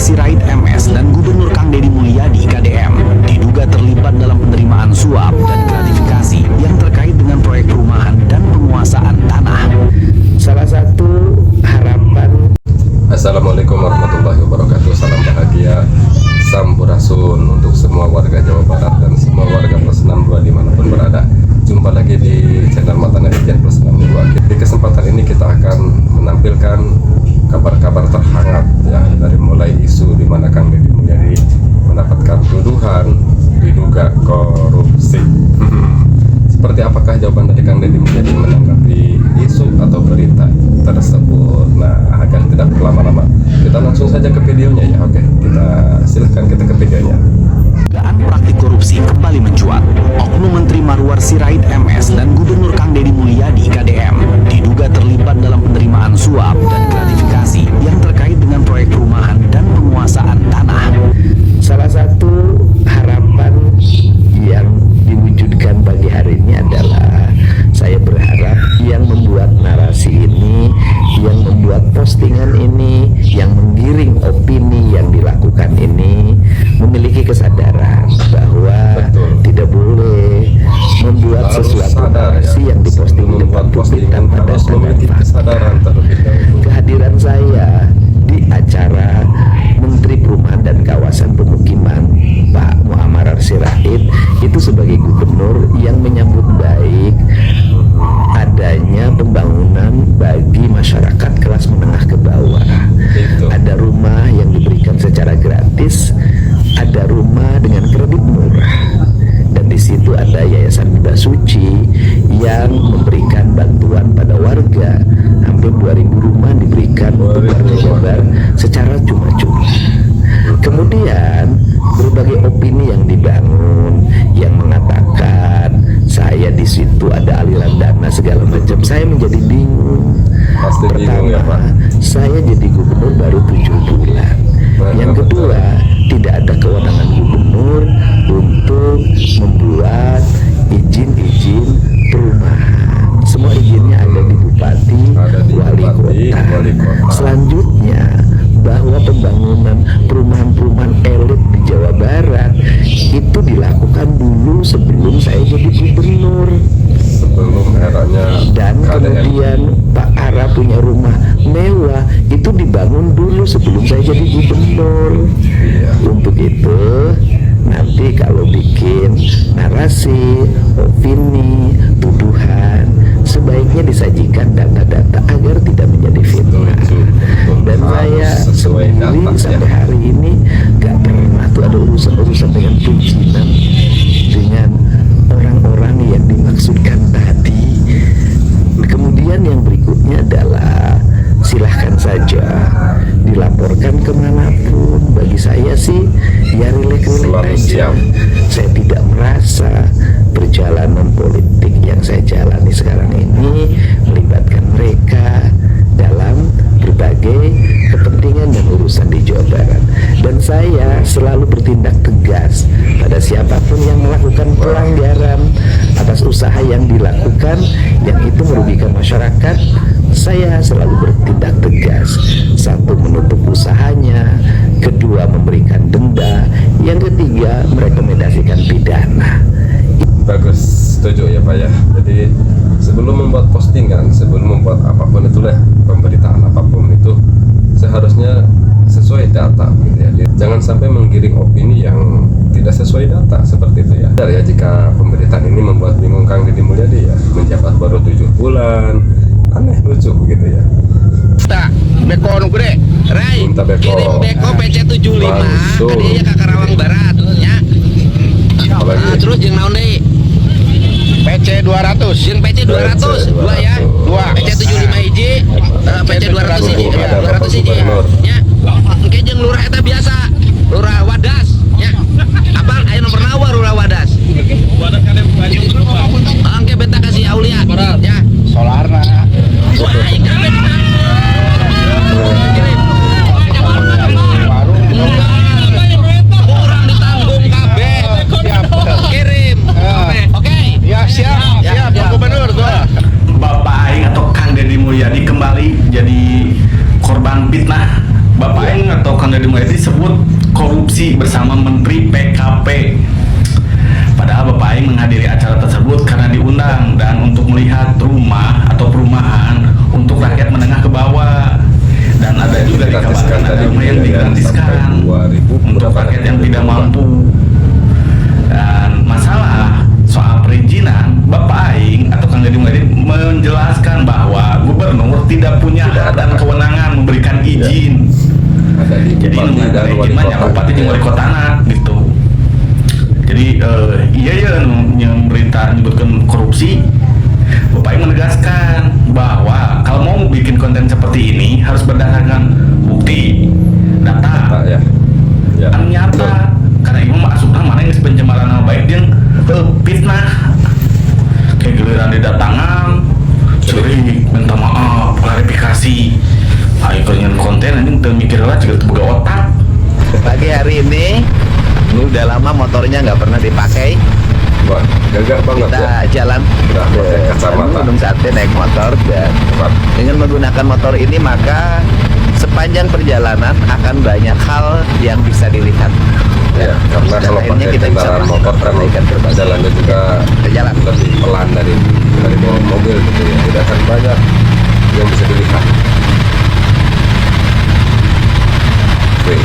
Sirait MS dan Gubernur Kang Deddy Mulyadi KDM diduga terlibat dalam penerimaan suap dan gratifikasi yang terkait dengan proyek perumahan dan penguasaan tanah. Salah satu harapan. Assalamualaikum warahmatullahi wabarakatuh. Salam bahagia, sampurasun untuk semua warga Jawa Barat dan semua warga Plus 62 dimanapun berada. Jumpa lagi di channel Mata Netizen Plus 62. Di kesempatan ini kita akan menampilkan kabar-kabar terhangat ya, dari mulai isu di mana Kang Deddy Mulyadi mendapatkan tuduhan diduga korupsi. Seperti apakah jawaban dari Kang Deddy Mulyadi menanggapi isu atau berita tersebut? Nah, agar tidak berlama-lama, kita langsung saja ke videonya ya. Oke, silahkan kita ke videonya. Dugaan praktik korupsi kembali mencuat. Oknum Menteri Marwar Sirait MS dan Gubernur Kang Deddy Mulyadi KDM diduga terlibat dalam penerimaan suap dan gratifikasi yang terkait dengan proyek perumahan dan penguasaan tanah. Salah satu harapan yang diwujudkan pagi hari ini adalah saya berharap yang membuat narasi ini, yang membuat postingan ini, yang menggiring opini yang dilakukan ini memiliki kesadaran bahwa tidak boleh membuat sesuatu narasi yang diposting di depan publik tanpa dasar dan fakta. Kehadiran saya di acara Menteri Perumahan dan Kawasan Pemukiman Pak Muammar Sirait itu sebagai gubernur yang menyambut baik adanya pembangunan bagi masyarakat kelas menengah ke bawah. Ada rumah yang diberikan secara gratis, ada rumah dengan kredit murah, dan di situ ada Yayasan Bunda Suci yang memberikan bantuan pada warga. Hampir 2.000 rumah diberikan untuk warga Jabar secara cuma-cuma. Kemudian berbagai opini yang dibangun yang mengatakan saya di situ ada aliran dana segala macam. Saya menjadi bingung. Pertama, saya jadi gubernur baru 7 bulan. Yang kedua, tidak ada kewenangan gubernur untuk membuat izin-izin perumahan. Semua izinnya ada di bupati, wali kota. Selanjutnya, bahwa pembangunan perumahan-perumahan elit di Jawa Barat itu dilakukan dulu sebelum saya jadi gubernur. Sebelum eranya dan kemudian Pak Ara punya rumah mewah itu dibangun dulu sebelum saya jadi gubernur. Untuk itu nanti kalau bikin narasi, opini, tuduhan, sebaiknya disajikan data-data agar tidak menjadi fitnah. Dan saya sendiri sampai hari ini gak pernah tuh ada urusan-urusan dengan perizinan dengan orang-orang yang dimaksudkan tadi. Kemudian yang berikutnya adalah silahkan saja dilaporkan kemanapun. Bagi saya sih ya rileks-rileks aja. Saya tidak merasa perjalanan politik yang saya jalani sekarang ini melibatkan mereka dalam berbagai kepentingan dan urusan di Jawa Barat. Dan saya selalu bertindak tegas pada siapapun yang melakukan pelanggaran atas usaha yang dilakukan yang itu merugikan masyarakat. Saya selalu bertindak tegas. Satu, menutup usahanya. Kedua, memberikan denda. Yang ketiga, merekomendasikan pidana. Bagus, setuju ya Pak ya. Jadi sebelum membuat postingan, sebelum membuat apapun itulah, pemberitaan apapun itu seharusnya sesuai data gitu ya. Jangan sampai menggiring opini yang tidak sesuai data seperti itu ya. Ya jika pemberitaan ini membuat bingung Kang Deddy Mulyadi ya, menjabat baru 7 bulan, aneh lucu begitu ya. Tak, beko nu gede, Rai, kirim beko PC 75, kadinya ke Karawang Barat, ya. Terus jeung naon deui? PC 200, Jeung PC 200, dua ya. PC 75 hiji, PC 200 hiji, 200 hiji. Ya. Engke jeung lurah eta biasa, lurah Wadas, ya. Abang aya nomor nawa lurah Wadas. Engke benta kasih Aulia, ya. Solarna. Wah, aing kabeh orang ditanggung kabeh. Kirim. Oke. Ya siap, Pak Gubernur tuh. Bapak Aing atau Kang Deddy Mulyadi kembali jadi Kang Deddy Mulyadi disebut korupsi bersama Menteri PKP. Padahal Bapak Aing menghadiri acara tersebut karena diundang dan untuk melihat rumah atau perumahan untuk rakyat menengah ke bawah. Dan ada juga dikabarkan ada rumah yang digratiskan untuk rakyat yang tidak mampu. Dan masalah soal perizinan, Bapak Aing atau Kang Deddy Mulyadi menjelaskan bahwa gubernur tidak punya hak dan kewenangan memberikan izin. Ada di Jadi Bupati dan Wali izin Kota. bupati jeung wali kotana gitu. Jadi iya ya yang berita menyebutkan korupsi. Bapak Aing menegaskan bahwa kalau mau bikin konten seperti ini harus berdasarkan bukti, data, ya. Ya. kan nyata. Karena ibu maksudnya mana yang pencemaran nama baik dia fitnah. Kayak giliran didatangan, curi, minta maaf, klarifikasi. Ayo pengen konten ini mikir lah juga buka otak. Pagi hari ini udah lama motornya nggak pernah dipakai. Wah, gagah banget Kita ya. jalan Udah pakai kacamata. Gunung Sate naik motor dan Tepat. dengan menggunakan motor ini maka sepanjang perjalanan akan banyak hal yang bisa dilihat. Ya, karena Dan kalau akhirnya pakai kita bisa kendaraan motor kan perbaikan berbagai jalannya juga jalan. lebih pelan dari bawa mobil gitu ya. Tidak akan banyak yang bisa dilihat. Oke.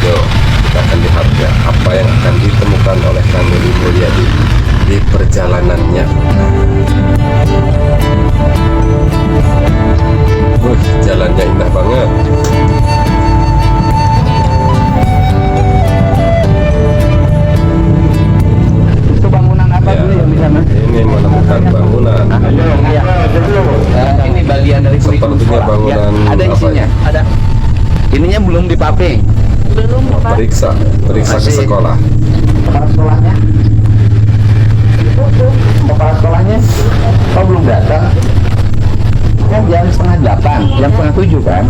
Yuk, kita akan lihat ya apa yang akan ditemukan oleh Kang Deddy Mulyadi di perjalanannya. Jalannya indah banget. Itu bangunan apa Ya, dulu yang di sana? ini menemukan bangunan. Ini bagian dari kurikulum Sepertinya sekolah. bangunan Ya, ada apa isinya. ya? Ada. Ininya belum dipaving. Periksa ke Masih. sekolah. Kepala sekolahnya? Kepala sekolahnya? Oh belum datang. Kan jam 7:30, jam 7:30 kan?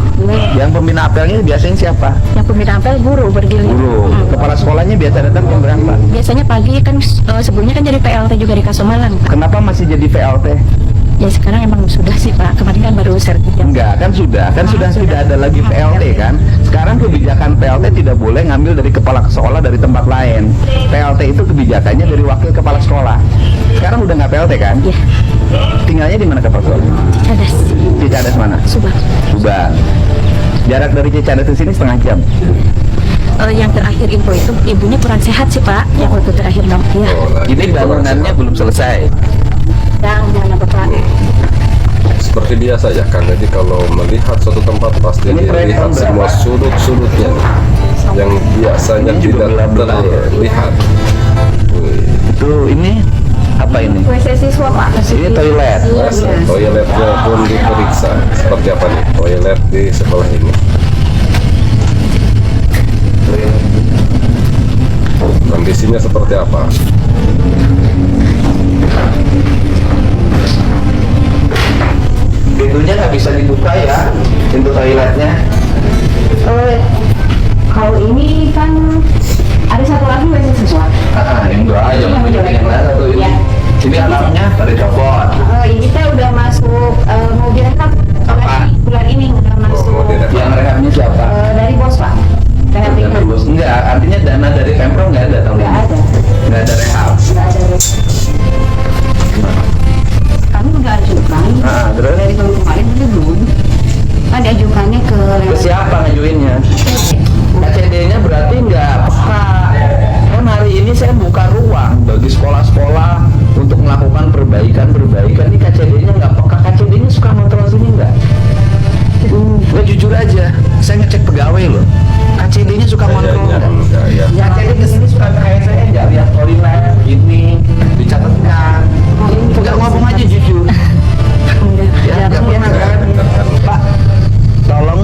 Yang pembina apelnya biasanya siapa? Yang pembina apel guru bergilir. Guru. Kepala sekolahnya biasa datang jam berapa? Biasanya pagi kan sebelumnya kan jadi PLT juga di Kasomalang. Kenapa masih jadi VLT? Ya sekarang emang sudah sih Pak. Kemarin kan baru sertifikat. Enggak, kan sudah tidak ada lagi PLT kan. Sekarang kebijakan PLT tidak boleh ngambil dari kepala sekolah dari tempat lain. PLT itu kebijakannya dari wakil kepala sekolah. Sekarang udah nggak PLT kan? Iya. Tinggalnya di mana kepala sekolah? Cadas. Cicadas mana? Subang. Subang. Jarak dari Cicadas ke sini setengah jam. Yang terakhir info itu ibunya kurang sehat sih Pak. Yang waktu terakhir dong. Iya. Ini bangunannya belum selesai. Yang mana Bapak? Seperti biasa ya kan, jadi kalau melihat suatu tempat pasti Ini proyek dilihat tahun semua berapa? sudut-sudutnya yang biasanya Ini juga tidak belah-belah ya. terlihat. Wih, Itu ini apa ini? WC siswa Pak. Ini toilet. toiletnya pun diperiksa. Seperti apa nih toilet di sekolah ini? Kondisinya seperti apa? Pintunya nggak bisa dibuka ya, pintu toiletnya. Kalau ini kan ada satu lagi WC siswa. Yang dua aja, Yang dua. yang mana satu ini. Iya. Ini atapnya pada copot. Ini kita udah masuk mau direhab bulan ini udah masuk. mau direhab. Yang rehabnya siapa? Dari bos Pak. Rehab ringan. Enggak, artinya dana dari Pemprov nggak ada tahun Nggak ini. ada. Nggak ada rehab. Nggak ada. Kami udah ajukan. Terus Dari tahun kemarin itu belum. Kan diajukannya ke ke siapa ngajuinnya? KCD-nya berarti nggak peka. Kan hari ini saya buka ruang bagi sekolah-sekolah untuk melakukan perbaikan. Ini KCD-nya nggak peka. KCD-nya suka kontrol sini nggak? Nggak jujur aja, saya ngecek pegawai loh. KCD-nya suka kontrol Kayaknya nggak? enggak ya. Ya KCD kesini suka kayak saya nggak lihat toilet ini dicatatkan. Nggak ngomong aja jujur. Ya, nggak pernah kan? Pak, tolong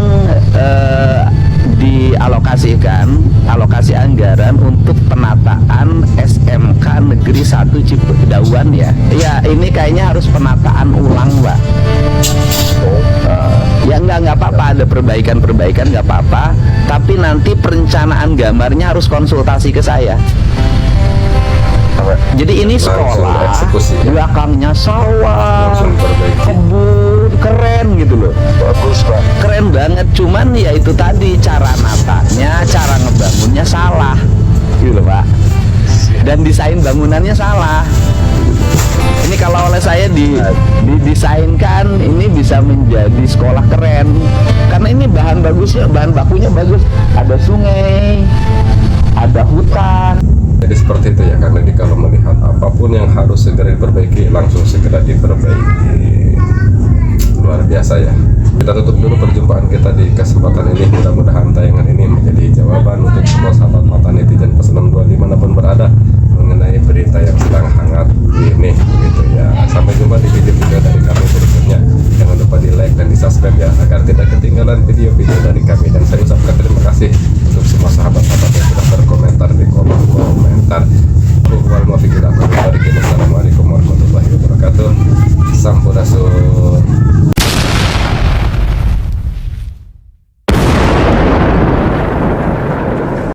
dialokasikan alokasi anggaran untuk penataan SMK Negeri 1 Cipedauan ya. Ya ini kayaknya harus penataan ulang Pak. Ya nggak apa-apa, ada perbaikan nggak apa-apa. Tapi nanti perencanaan gambarnya harus konsultasi ke saya. Jadi ini Langsung sekolah, eksekusi. belakangnya sawah, Langsung perbaiki. kebun, keren gitu loh. Bagus Pak. Keren banget, cuman ya itu tadi cara natanya, cara ngebangunnya salah, gitu loh Pak. Dan desain bangunannya salah. Ini kalau oleh saya didesainkan ini bisa menjadi sekolah keren, karena ini bahan bagusnya, bahan bakunya bagus. Ada sungai, ada hutan. Jadi seperti itu ya, karena kalau melihat apapun yang harus segera diperbaiki, langsung segera diperbaiki. Luar biasa ya. Kita tutup dulu perjumpaan kita di kesempatan ini. Mudah-mudahan tayangan ini menjadi jawaban untuk semua sahabat mata netizen Paslon 2 dimanapun berada mengenai berita yang sedang hangat ini, gitu ya. Sampai jumpa di video-video dari kami berikutnya. Jangan lupa di like dan di subscribe ya, agar tidak ketinggalan video-video dari kami. Dan saya ucapkan terima kasih untuk semua sahabat-sahabat yang sudah berkomentar di kolom komentar.